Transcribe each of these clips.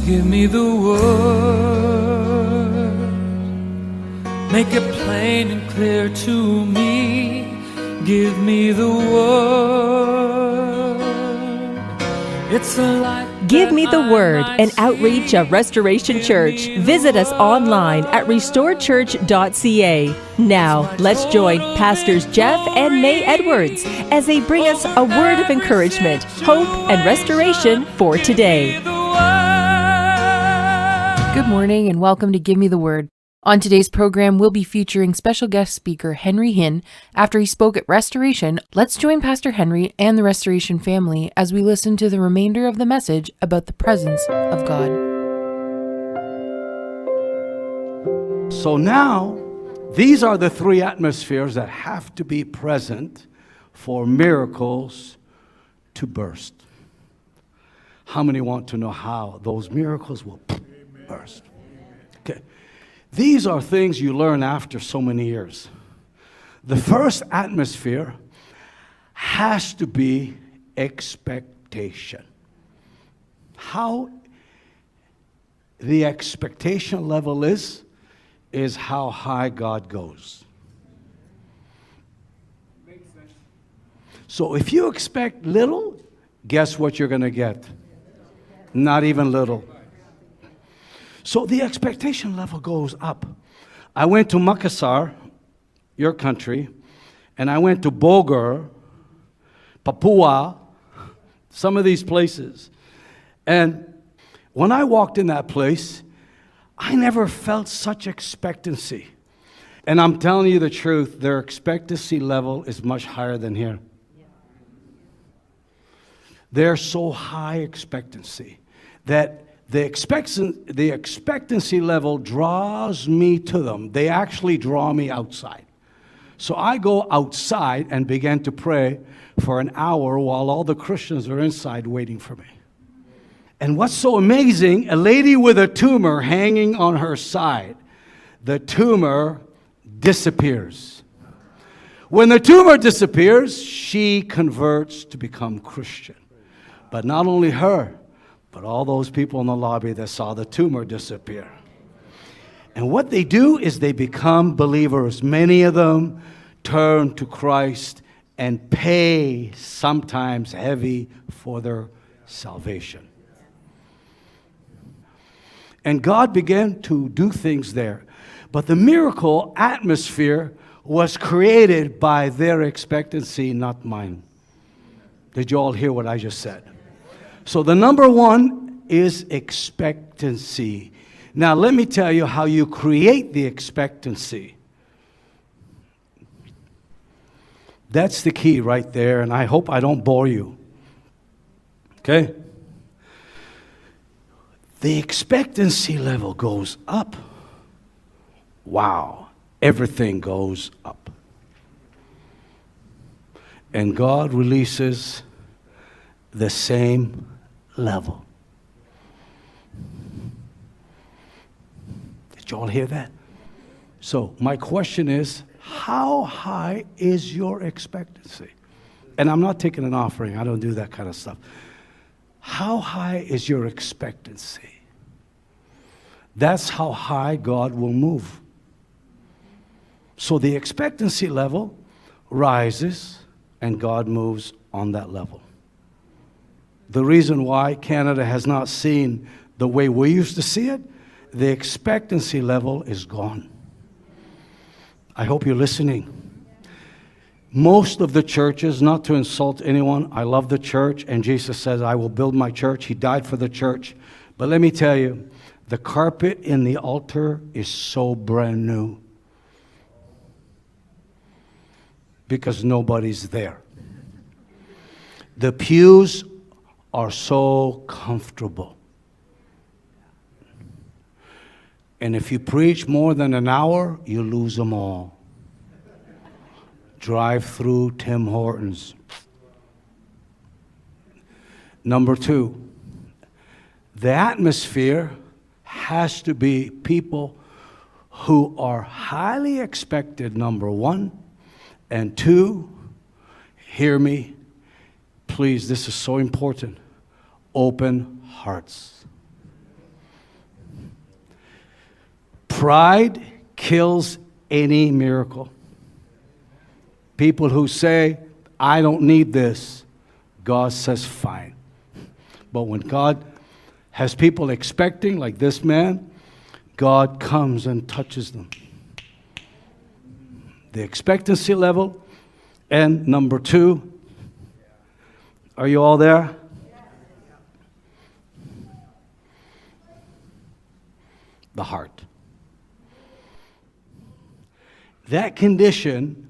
Give me the word, make it plain and clear to me. Give me the word. It's a light. Give Me the Word, an outreach of Restoration Church. Visit us online at restoredchurch.ca. Now, let's join Pastors Jeff and May Edwards as they bring us a word of encouragement, hope, and restoration for today. Good morning and welcome to Give Me the Word. On today's program, we'll be featuring special guest speaker Henry Hinn. After he spoke at Restoration, let's join Pastor Henry and the Restoration family as we listen to the remainder of the message about the presence of God. So now, these are the three atmospheres that have to be present for miracles to burst. How many want to know how those miracles will burst? Okay. These are things you learn after so many years. The first atmosphere has to be expectation. How the expectation level is how high God goes. So if you expect little, guess what you're going to get? Not even little. So the expectation level goes up. I went to Makassar, your country, and I went to Boger, Papua, some of these places. And when I walked in that place, I never felt such expectancy. And I'm telling you the truth, their expectancy level is much higher than here. They're so high expectancy that the expectancy level draws me to them. They actually draw me outside. So I go outside and begin to pray for an hour while all the Christians are inside waiting for me. And what's so amazing, a lady with a tumor hanging on her side, the tumor disappears. When the tumor disappears, she converts to become Christian. But not only her, but all those people in the lobby that saw the tumor disappear. And what they do is they become believers. Many of them turn to Christ and pay sometimes heavy for their salvation. And God began to do things there. But the miracle atmosphere was created by their expectancy, not mine. Did you all hear what I just said? So the number one is expectancy. Now let me tell you how you create the expectancy. That's the key right there, and I hope I don't bore you. Okay? The expectancy level goes up. Wow, everything goes up. And God releases the same level. Did you all hear that? So my question is, how high is your expectancy? And I'm not taking an offering. I don't do that kind of stuff. How high is your expectancy? That's how high God will move. So the expectancy level rises and God moves on that level. The reason why Canada has not seen the way we used to see it, the expectancy level is gone. I hope you're listening. Most of the churches, not to insult anyone, I love the church, and Jesus says, I will build my church. He died for the church. But let me tell you, the carpet in the altar is so brand new because nobody's there. The pews are so comfortable. And if you preach more than an hour, you lose them all. Drive through Tim Hortons. Number two, the atmosphere has to be people who are highly expected, number one. And two, hear me, please, this is so important. Open hearts. Pride kills any miracle. People who say, I don't need this, God says, fine. But when God has people expecting, like this man, God comes and touches them. The expectancy level. And number 2, are you all there? The heart. That condition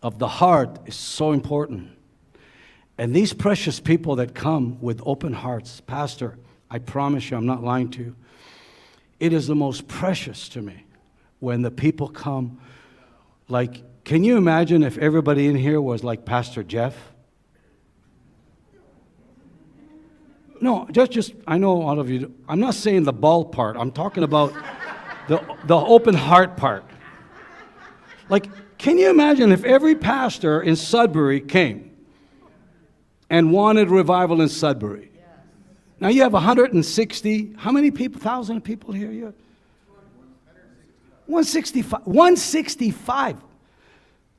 of the heart is so important. And these precious people that come with open hearts, Pastor, I promise you, I'm not lying to you, it is the most precious to me when the people come. Like, can you imagine if everybody in here was like Pastor Jeff? No, just I know all of you, I'm not saying the bald part. I'm talking about the open heart part. Like, can you imagine if every pastor in Sudbury came and wanted revival in Sudbury? Now you have 160, how many people, 1,000 people here? You have 165. 165.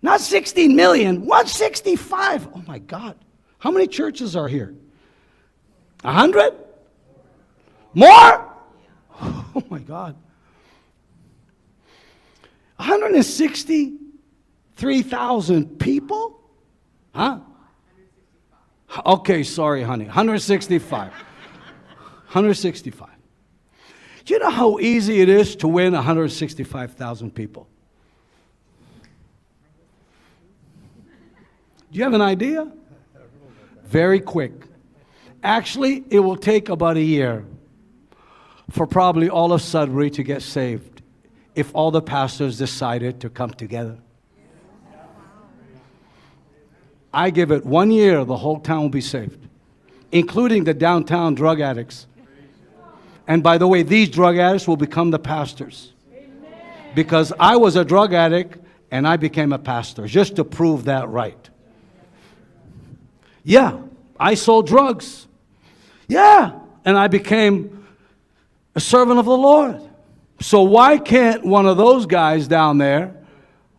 Not 16 million, 165. Oh my God. How many churches are here? 100? More? Oh my God. 163,000 people? Huh? Okay, sorry, honey. 165. 165. Do you know how easy it is to win 165,000 people? Do you have an idea? Very quick. Actually, it will take about a year for probably all of Sudbury to get saved if all the pastors decided to come together. I give it 1 year, the whole town will be saved, including the downtown drug addicts. And by the way, these drug addicts will become the pastors. Because I was a drug addict and I became a pastor, just to prove that right. Yeah, I sold drugs. Yeah, and I became a servant of the Lord. So why can't one of those guys down there,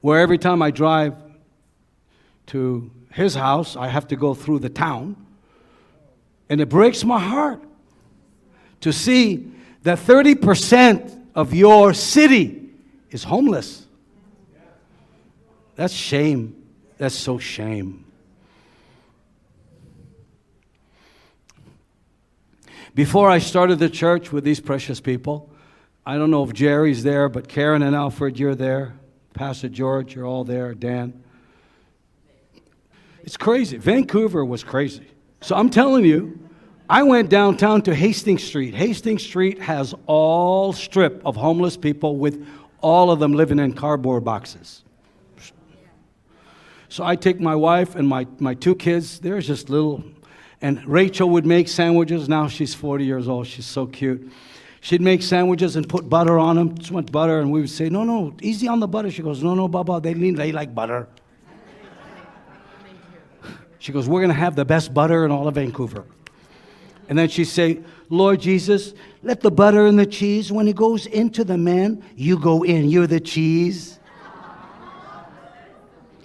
where every time I drive to his house, I have to go through the town, and it breaks my heart to see that 30% of your city is homeless. That's shame. That's so shame. Before I started the church with these precious people, I don't know if Jerry's there, but Karen and Alfred, you're there. Pastor George, you're all there. Dan. It's crazy. Vancouver was crazy. So I'm telling you, I went downtown to Hastings Street. Hastings Street has all strip of homeless people with all of them living in cardboard boxes. So I take my wife and my 2 kids. They're just little. And Rachel would make sandwiches. Now she's 40 years old. She's so cute. She'd make sandwiches and put butter on them, too much butter. And we would say, no, easy on the butter. She goes, no, Baba, they like butter. She goes, we're going to have the best butter in all of Vancouver. And then she'd say, Lord Jesus, let the butter and the cheese, when it goes into the man, you go in. You're the cheese.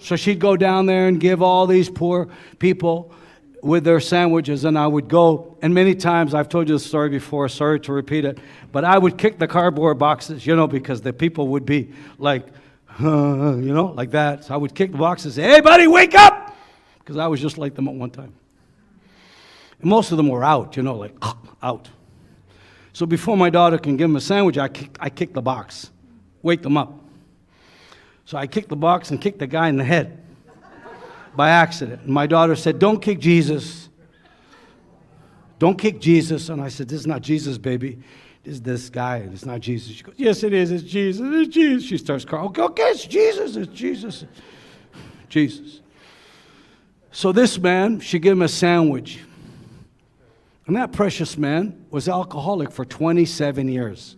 So she'd go down there and give all these poor people with their sandwiches, and I would go, and many times, I've told you the story before, sorry to repeat it, but I would kick the cardboard boxes, because the people would be like, like that. So I would kick the boxes, say, hey, buddy, wake up! Because I was just like them at one time. And most of them were out, like, out. So before my daughter can give them a sandwich, I kick the box, wake them up. So I kicked the box and kicked the guy in the head. By accident. And my daughter said, don't kick Jesus. Don't kick Jesus. And I said, this is not Jesus, baby. This is this guy. It's not Jesus. She goes, yes, it is. It's Jesus. It's Jesus. She starts crying. Okay, it's Jesus. It's Jesus. Jesus. So this man, she gave him a sandwich. And that precious man was alcoholic for 27 years.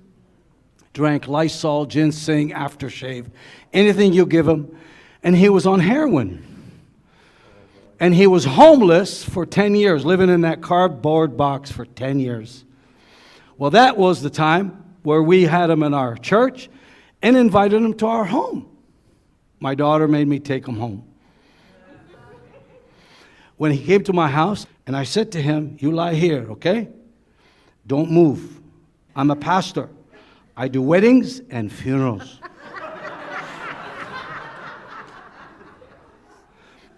Drank Lysol, ginseng, aftershave, anything you give him. And he was on heroin. And he was homeless for 10 years, living in that cardboard box for 10 years. Well, that was the time where we had him in our church, and invited him to our home. My daughter made me take him home. When he came to my house, and I said to him, you lie here, okay? Don't move. I'm a pastor. I do weddings and funerals.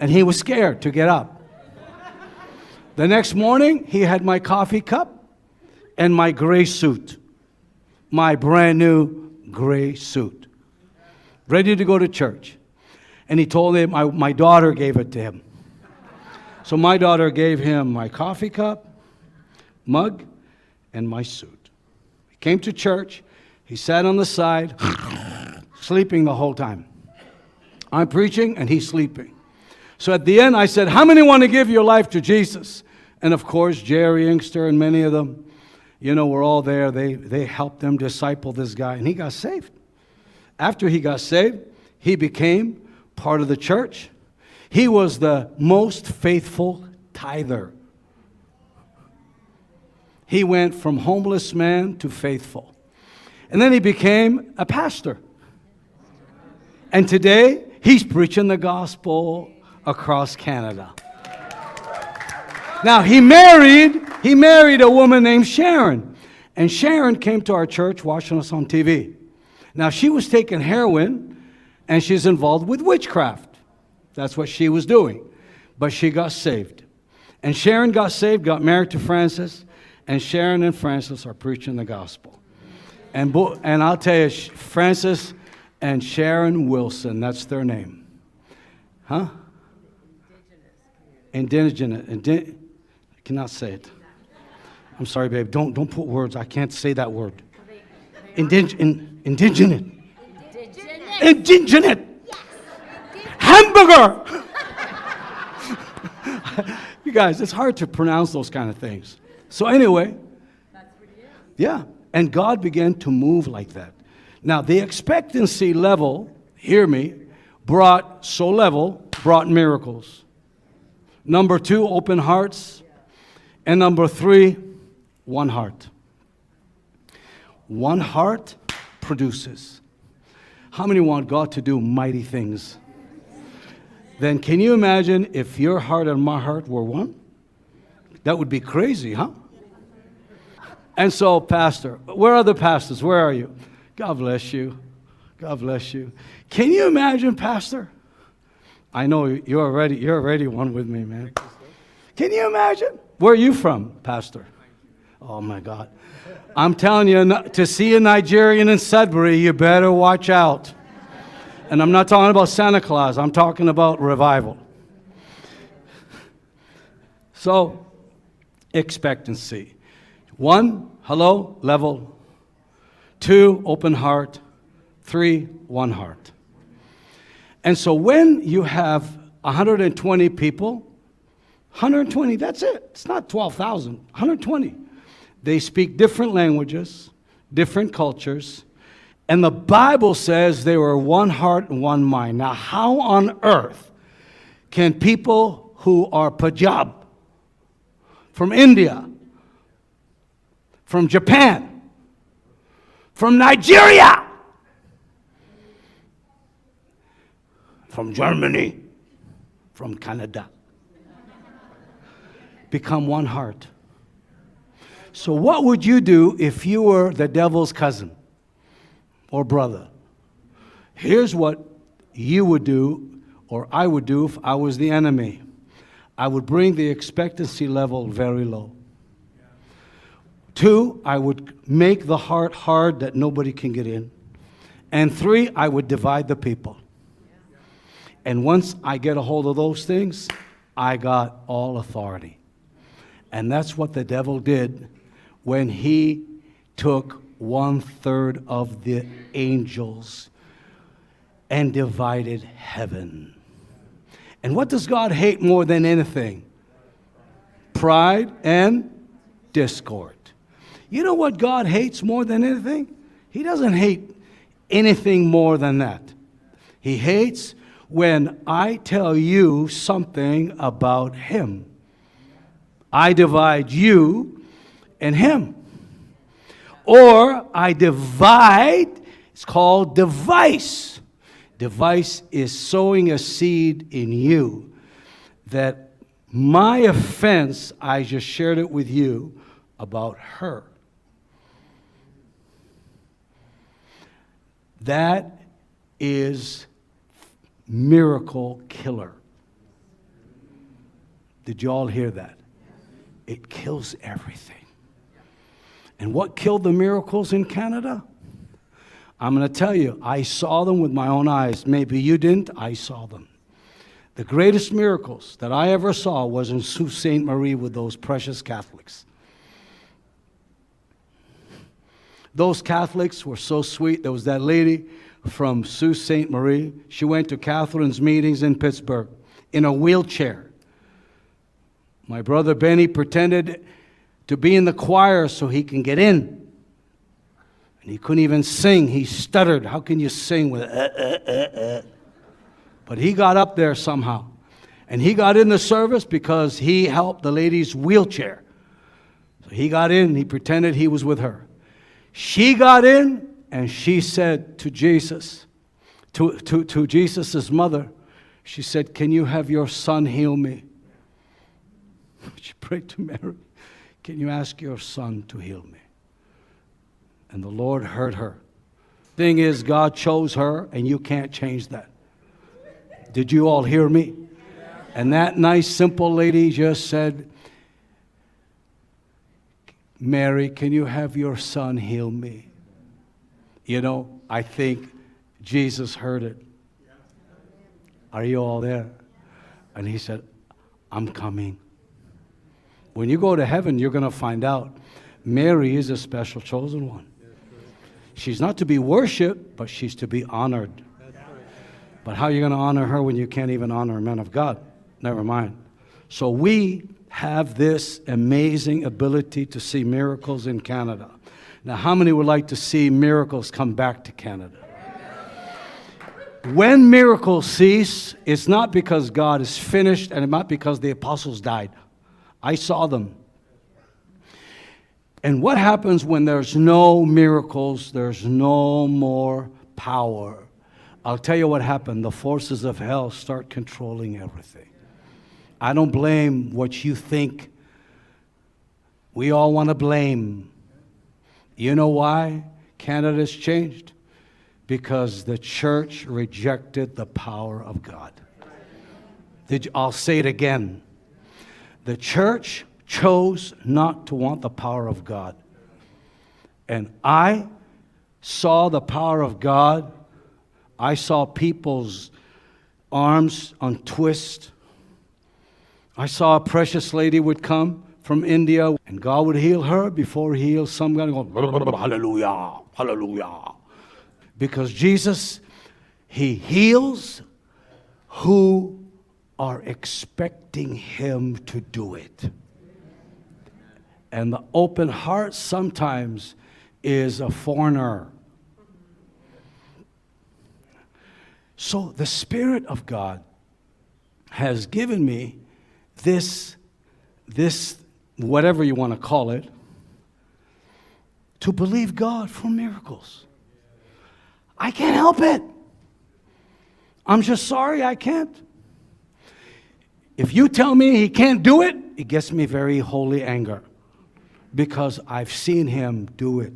And he was scared to get up. The next morning, he had my coffee cup and my gray suit. My brand new gray suit. Ready to go to church. And he told him my daughter gave it to him. So my daughter gave him my coffee cup, mug, and my suit. He came to church. He sat on the side, sleeping the whole time. I'm preaching, and he's sleeping. So at the end, I said, how many want to give your life to Jesus? And of course, Jerry Inkster and many of them, were all there. They helped them disciple this guy, and he got saved. After he got saved, he became part of the church. He was the most faithful tither. He went from homeless man to faithful. And then he became a pastor. And today, he's preaching the gospel across Canada. Now, he married a woman named Sharon. And Sharon came to our church watching us on TV. Now, she was taking heroin, and she's involved with witchcraft. That's what she was doing. But she got saved. And Sharon got saved, got married to Francis, and Sharon and Francis are preaching the gospel. And I'll tell you, Francis and Sharon Wilson, that's their name. Huh? Indigenous. I cannot say it. I'm sorry, babe. Don't put words. I can't say that word. Indigenous. Hamburger! You guys, it's hard to pronounce those kind of things. So anyway, yeah, and God began to move like that. Now, the expectancy level, hear me, brought miracles. Number 2, open hearts. And number 3, one heart. One heart produces. How many want God to do mighty things? Then can you imagine if your heart and my heart were one? That would be crazy, huh? And so, Pastor, where are the pastors? Where are you? God bless you. God bless you. Can you imagine, Pastor? I know you're already one with me, man. Can you imagine? Where are you from, Pastor? Oh, my God. I'm telling you, to see a Nigerian in Sudbury, you better watch out. And I'm not talking about Santa Claus. I'm talking about revival. So, expectancy. 1, hello, level. 2, open heart. 3, one heart. And so when you have 120 people, 120, that's it. It's not 12,000, 120. They speak different languages, different cultures, and the Bible says they were one heart and one mind. Now, how on earth can people who are Punjab, from India, from Japan, from Nigeria, from Germany, from Canada, become one heart? So what would you do if you were the devil's cousin or brother? Here's what you would do, or I would do if I was the enemy. I would bring the expectancy level very low. 2, I would make the heart hard that nobody can get in. And 3, I would divide the people. And once I get a hold of those things, I got all authority. And that's what the devil did when he took 1/3 of the angels and divided heaven. And what does God hate more than anything? Pride and discord. You know what God hates more than anything? He doesn't hate anything more than that. He hates when I tell you something about him. I divide you and him. Or I divide It's called device. Device is sowing a seed in you that my offense, I just shared it with you about her. That is miracle killer. Did you all hear that? It kills everything. And what killed the miracles in Canada? I'm going to tell you, I saw them with my own eyes. Maybe you didn't, I saw them. The greatest miracles that I ever saw was in Sault Ste. Marie with those precious Catholics. Those Catholics were so sweet. There was that lady from Sault Ste. Marie. She went to Catherine's meetings in Pittsburgh in a wheelchair. My brother Benny pretended to be in the choir so he can get in. And he couldn't even sing. He stuttered. How can you sing with But he got up there somehow. And he got in the service because he helped the lady's wheelchair. So he got in, he pretended he was with her. She got in, and she said to Jesus, to Jesus' mother, she said, "Can you have your son heal me?" She prayed to Mary, "Can you ask your son to heal me?" And the Lord heard her. Thing is, God chose her, and you can't change that. Did you all hear me? And that nice, simple lady just said, "Mary, can you have your son heal me?" You know, I think Jesus heard it. Are you all there? And he said, "I'm coming." When you go to heaven, you're going to find out Mary is a special chosen one. She's not to be worshipped, but she's to be honored. But how are you going to honor her when you can't even honor a man of God? Never mind. So we have this amazing ability to see miracles in Canada. Now, how many would like to see miracles come back to Canada? When miracles cease, it's not because God is finished, and it's not because the apostles died. I saw them. And what happens when there's no miracles, there's no more power? I'll tell you what happened. The forces of hell start controlling everything. I don't blame what you think. We all want to blame. You know why Canada's changed? Because the church rejected the power of God. I'll say it again. The church chose not to want the power of God. And I saw the power of God. I saw people's arms untwist. I saw a precious lady would come from India, and God would heal her before he healed some guy. Hallelujah, hallelujah. Because Jesus, he heals who are expecting him to do it. And the open heart sometimes is a foreigner. So the Spirit of God has given me this, whatever you want to call it, to believe God for miracles. I can't help it. I'm just sorry I can't. If you tell me he can't do it, it gets me very holy anger. Because I've seen him do it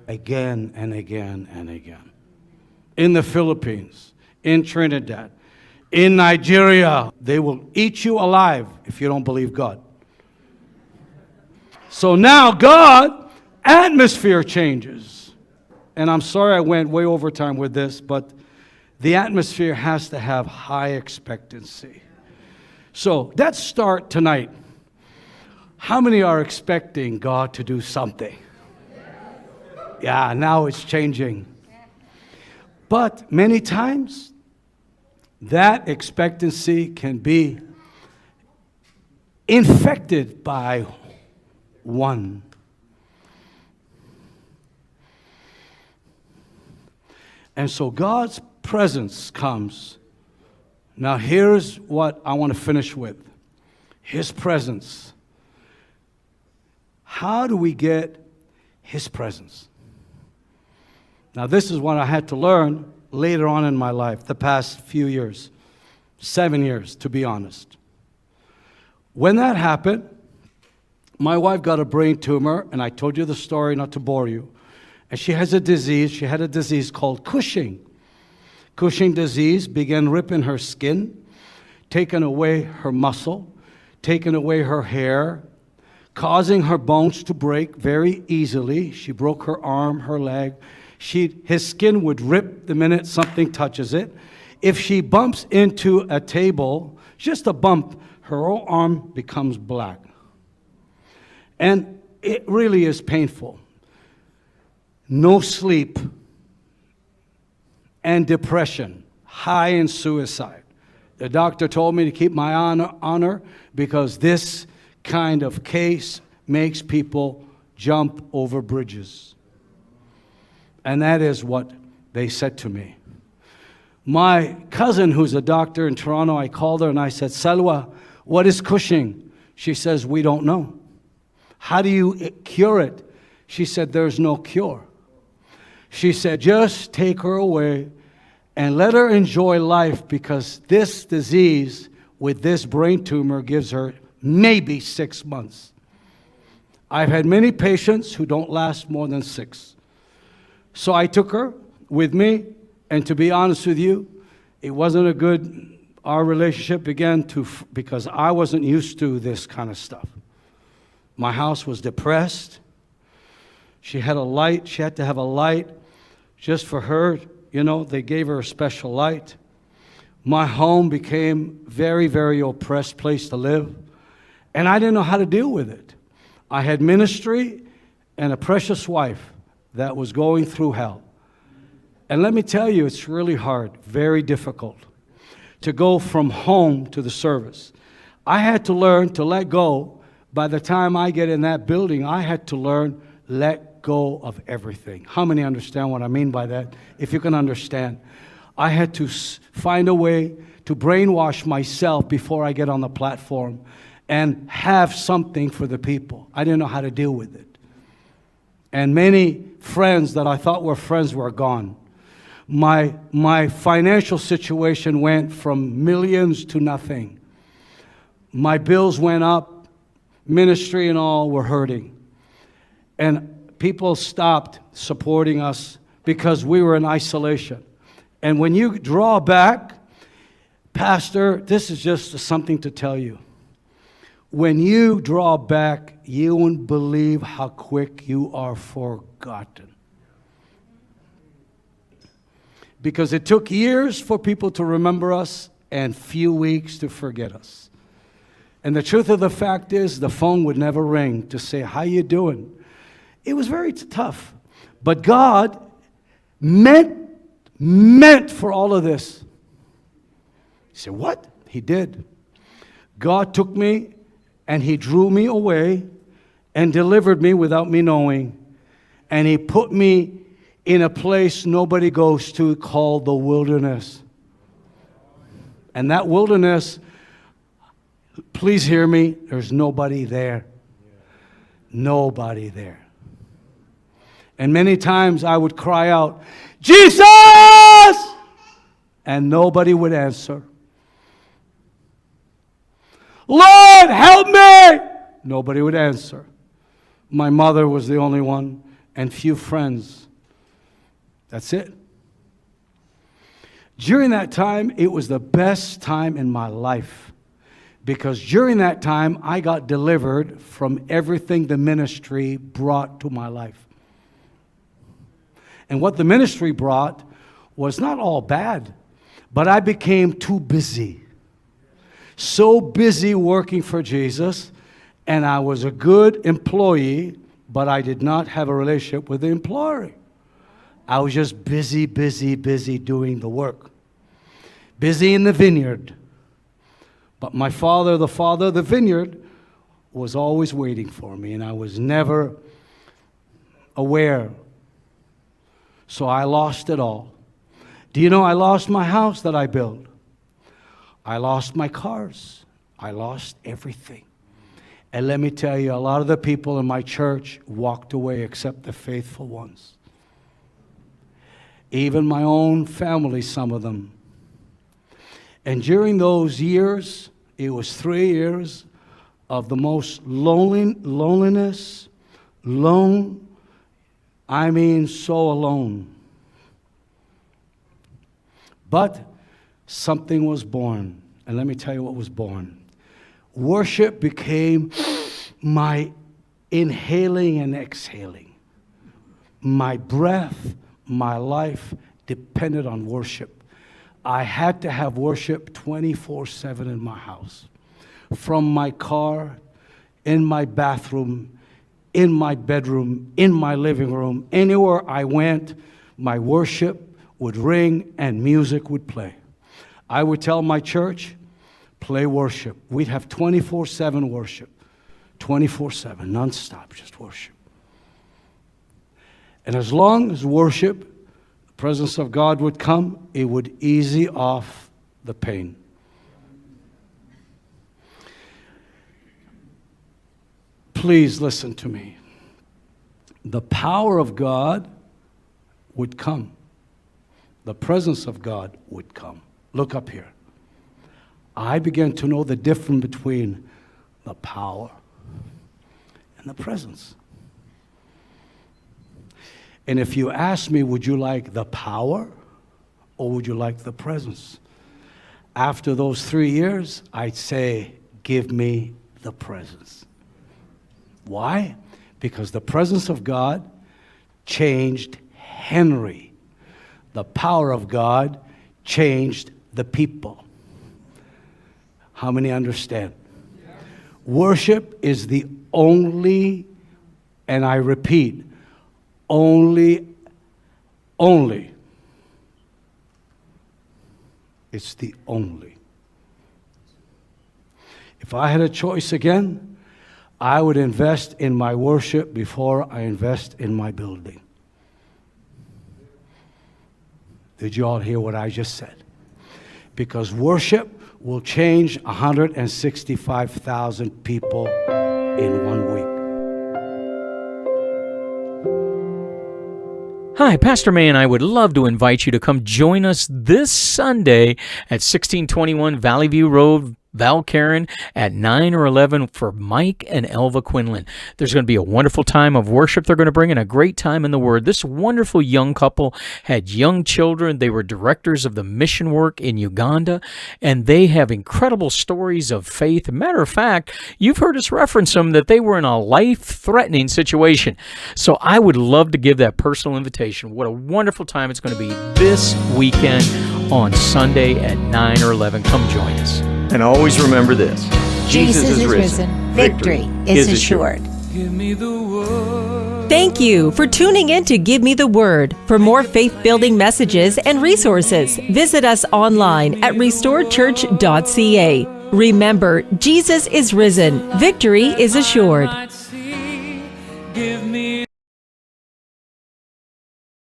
again and again and again. In the Philippines, in Trinidad, in Nigeria, they will eat you alive if you don't believe God. So now God, atmosphere changes. And I'm sorry I went way over time with this, but the atmosphere has to have high expectancy. So let's start tonight. How many are expecting God to do something? Yeah, now it's changing. But many times, that expectancy can be infected by one. And so God's presence comes. Now here's what I want to finish with. His presence. How do we get his presence? Now, this is what I had to learn later on in my life, the past few years, 7 years, to be honest. When that happened, my wife got a brain tumor, and I told you the story not to bore you. And she has a disease. She had a disease called Cushing. Cushing disease began ripping her skin, taking away her muscle, taking away her hair, causing her bones to break very easily. She broke her arm, her leg. His skin would rip the minute something touches it. If she bumps into a table, just a bump, her whole arm becomes black. And it really is painful. No sleep and depression, high in suicide. The doctor told me to keep my eye on her because this kind of case makes people jump over bridges. And that is what they said to me. My cousin, who's a doctor in Toronto, I called her and I said, Salwa, what is Cushing? She says, we don't know. How do you cure it? She said, there's no cure. She said, just take her away and let her enjoy life because this disease with this brain tumor gives her maybe 6 months. I've had many patients who don't last more than 6. So I took her with me, and to be honest with you, it wasn't a good, our relationship began to, because I wasn't used to this kind of stuff. My house was depressed. She had a light, she had to have a light just for her. You know, they gave her a special light. My home became very, very oppressed place to live, and I didn't know how to deal with it. I had ministry and a precious wife that was going through hell. And let me tell you, it's really hard, very difficult to go from home to the service. I had to learn to let go. By the time I get in that building, I had to learn, let go of everything. How many understand what I mean by that? If you can understand. I had to find a way to brainwash myself before I get on the platform and have something for the people. I didn't know how to deal with it. And many friends that I thought were friends were gone. My financial situation went from millions to nothing. My bills went up. Ministry and all were hurting. And people stopped supporting us because we were in isolation. And when you draw back, Pastor, this is just something to tell you. When you draw back, you won't believe how quick you are forgotten. Because it took years for people to remember us and few weeks to forget us. And the truth of the fact is, the phone would never ring to say, how you doing? It was very tough. But God meant for all of this. You say, what? He did. God took me and He drew me away and delivered me without me knowing. And He put me in a place nobody goes to called the wilderness. And that wilderness, please hear me, there's nobody there. Nobody there. And many times I would cry out, Jesus! And nobody would answer. Lord, help me! Nobody would answer. My mother was the only one, and few friends. That's it. During that time, it was the best time in my life. Because during that time, I got delivered from everything the ministry brought to my life. And what the ministry brought was not all bad, but I became too busy. So busy working for Jesus, and I was a good employee, but I did not have a relationship with the employer. I was just busy doing the work. Busy in the vineyard. But my father, the father of the vineyard, was always waiting for me, and I was never aware. So I lost it all. Do you know I lost my house that I built? I lost my cars. I lost everything. And let me tell you, a lot of the people in my church walked away except the faithful ones. even my own family, some of them. And during those years, it was 3 years of the most loneliness, I mean so alone. But something was born, and let me tell you what was born. Worship became my inhaling and exhaling. My breath, my life depended on worship. I had to have worship 24/7 in my house. From my car, in my bathroom, in my bedroom, in my living room, anywhere I went, my worship would ring and music would play. I would tell my church, play worship. We'd have 24/7 worship. 24/7, nonstop, just worship. And as long as worship, the presence of God would come, it would ease off the pain. Please listen to me. The power of God would come. The presence of God would come. Look up here. I began to know the difference between the power and the presence. And if you ask me, would you like the power or would you like the presence? After those 3 years, I'd say, give me the presence. Why? Because the presence of God changed Henry. The power of God changed the people. How many understand? Worship is the only, and I repeat, only, it's the only. If I had a choice again, I would invest in my worship before I invest in my building. Did you all hear what I just said? Because worship will change 165,000 people in 1 week. Hi, Pastor May and I would love to invite you to come join us this Sunday at 1621 Valley View Road, Valcarin at 9 or 11 for Mike and Elva Quinlan. There's going to be a wonderful time of worship they're going to bring in, a great time in the Word. This wonderful young couple had young children. They were directors of the mission work in Uganda, and they have incredible stories of faith. Matter of fact, you've heard us reference them that they were in a life-threatening situation. So I would love to give that personal invitation. What a wonderful time it's going to be this weekend on Sunday at 9 or 11. Come join us. And always remember this: Jesus is risen. Victory is assured. Give me the word. Thank you for tuning in to Give Me the Word. For more faith-building messages and resources, visit us online at restoredchurch.ca. Remember, Jesus is risen. Victory is assured.